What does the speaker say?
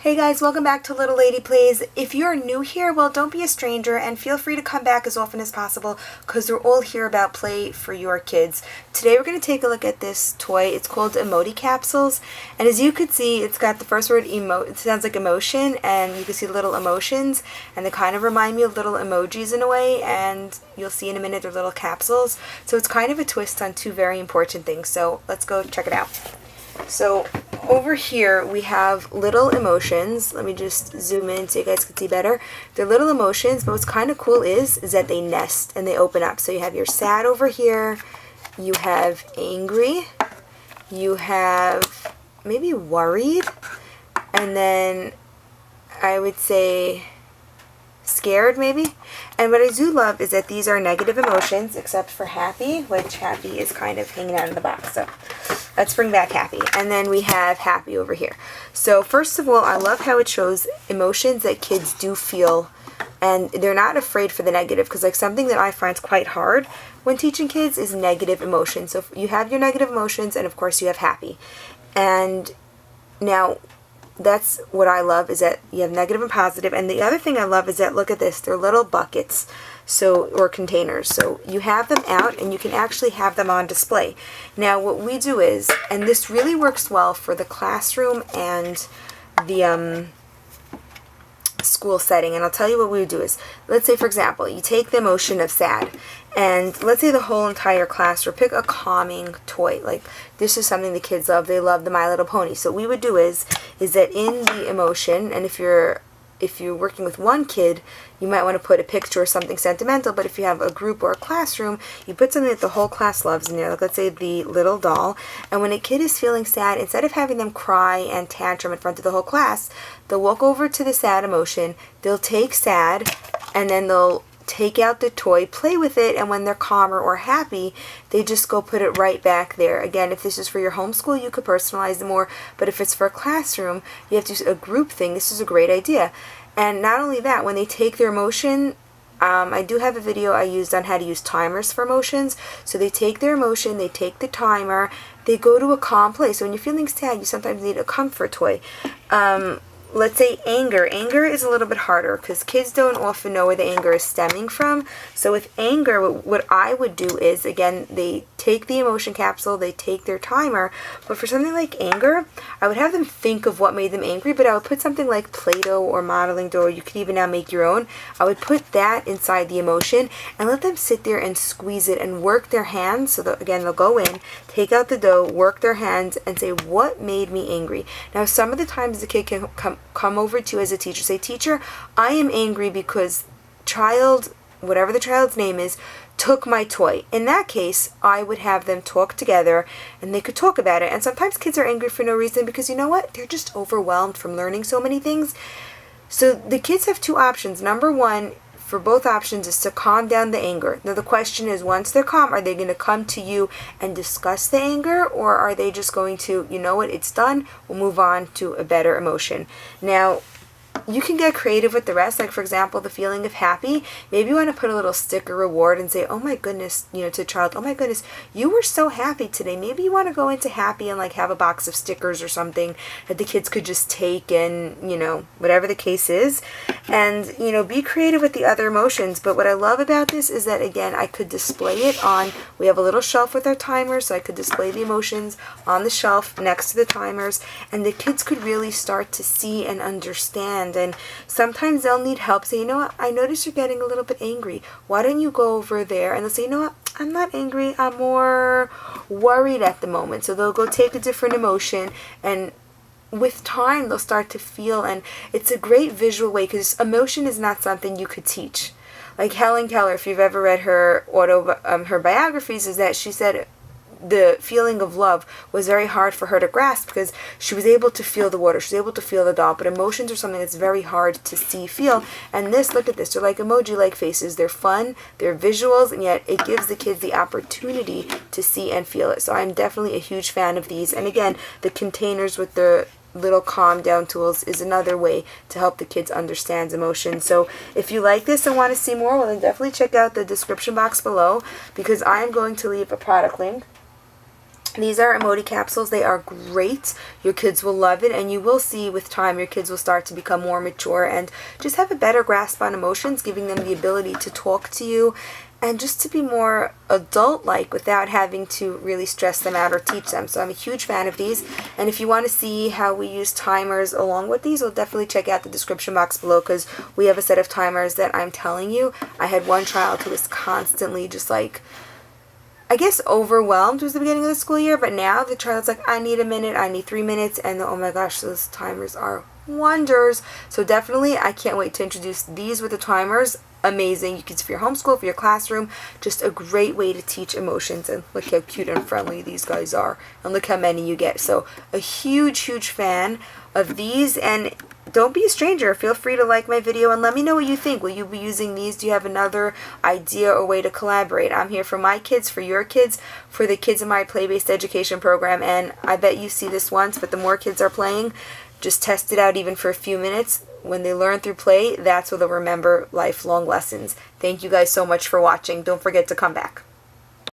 Hey guys, welcome back to Little Lady Plays. If you're new here, well, don't be a stranger and feel free to come back as often as possible because we're all here about play for your kids. Today we're going to take a look at this toy. It's called Emoticapsuls, and as you can see, it's got the first word it sounds like emotion, and you can see little emotions, and they kind of remind me of little emojis in a way, and you'll see in a minute they're little capsules. So it's kind of a twist on two very important things. So let's go check it out. So over here we have little emotions. Let me just zoom in so you guys can see better. They're little emotions, but what's kind of cool is that they nest and they open up. So you have your sad over here, you have angry, you have maybe worried, and then I would say scared maybe. And what I do love is that these are negative emotions except for happy, which happy is kind of hanging out in the box. So let's bring back happy. And then we have happy over here. So first of all, I love how it shows emotions that kids do feel, and they're not afraid for the negative, because like something that I find quite hard when teaching kids is negative emotions. So you have your negative emotions, and of course you have happy. And now that's what I love, is that you have negative and positive. And the other thing I love is that, look at this, they're little buckets, so, or containers. So you have them out and you can actually have them on display. Now what we do is, and this really works well for the classroom and the school setting, and I'll tell you what we would do is, let's say for example you take the emotion of sad, and let's say the whole entire class, or pick a calming toy, like this is something the kids love. They love the My Little Pony. So what we would do is that in the emotion, and if you're working with one kid, you might want to put a picture or something sentimental, but if you have a group or a classroom, you put something that the whole class loves in there, like let's say the little doll. And when a kid is feeling sad, instead of having them cry and tantrum in front of the whole class, they'll walk over to the sad emotion, they'll take sad, and then they'll take out the toy, play with it, and when they're calmer or happy, they just go put it right back there. Again, if this is for your homeschool, you could personalize it more, but if it's for a classroom, you have to do a group thing. This is a great idea. And not only that, when they take their emotion, I do have a video I used on how to use timers for emotions. So they take their emotion, they take the timer, they go to a calm place. So when you're feeling sad, you sometimes need a comfort toy. Let's say anger. Anger is a little bit harder because kids don't often know where the anger is stemming from. So with anger, what I would do is, again, they take the emotion capsule, they take their timer, but for something like anger, I would have them think of what made them angry, but I would put something like Play-Doh or modeling dough, you could even now make your own. I would put that inside the emotion and let them sit there and squeeze it and work their hands. So that, again, they'll go in, take out the dough, work their hands, and say, what made me angry? Now, some of the times the kid can come over to you as a teacher, say, teacher, I am angry because child, whatever the child's name is, took my toy. In that case, I would have them talk together and they could talk about it. And sometimes kids are angry for no reason because, you know what, they're just overwhelmed from learning so many things. So the kids have two options. Number one, for both options, is to calm down the anger. Now the question is, once they're calm, are they going to come to you and discuss the anger, or are they just going to, you know what, it's done, we'll move on to a better emotion. Now you can get creative with the rest. Like for example, the feeling of happy, maybe you want to put a little sticker reward and say, oh my goodness, you know, to a child, oh my goodness, you were so happy today. Maybe you want to go into happy and like have a box of stickers or something that the kids could just take, and you know, whatever the case is, and you know, be creative with the other emotions. But what I love about this is that, again, I could display it on, we have a little shelf with our timers, so I could display the emotions on the shelf next to the timers, and the kids could really start to see and understand. And sometimes they'll need help. Say, you know what, I notice you're getting a little bit angry. Why don't you go over there? And they'll say, you know what, I'm not angry, I'm more worried at the moment. So they'll go take a different emotion, and with time they'll start to feel, and it's a great visual way, because emotion is not something you could teach. Like Helen Keller, if you've ever read her her biographies, is that she said the feeling of love was very hard for her to grasp because she was able to feel the water, she was able to feel the doll, but emotions are something that's very hard to see, feel. And this, look at this, they're like emoji-like faces, they're fun, they're visuals, and yet it gives the kids the opportunity to see and feel it. So I'm definitely a huge fan of these. And again, the containers with the little calm down tools is another way to help the kids understand emotions. So if you like this and want to see more, well, then definitely check out the description box below, because I am going to leave a product link These are Emoticapsuls. They are great. Your kids will love it, and you will see with time your kids will start to become more mature and just have a better grasp on emotions, giving them the ability to talk to you and just to be more adult-like without having to really stress them out or teach them. So I'm a huge fan of these, and if you want to see how we use timers along with these, we'll definitely check out the description box below, because we have a set of timers that I'm telling you. I had one child who was constantly just like, I guess overwhelmed was the beginning of the school year, but now the child's like, I need a minute, I need 3 minutes, and oh my gosh, those timers are wonders. So definitely, I can't wait to introduce these with the timers. Amazing. You can see for your homeschool, for your classroom, just a great way to teach emotions. And look how cute and friendly these guys are, and look how many you get. So a huge fan of these, and don't be a stranger. Feel free to like my video and let me know what you think. Will you be using these? Do you have another idea or way to collaborate? I'm here for my kids, for your kids, for the kids in my play-based education program, and I bet you see this once, but the more kids are playing, just test it out even for a few minutes. When they learn through play, that's what they'll remember lifelong lessons. Thank you guys so much for watching. Don't forget to come back.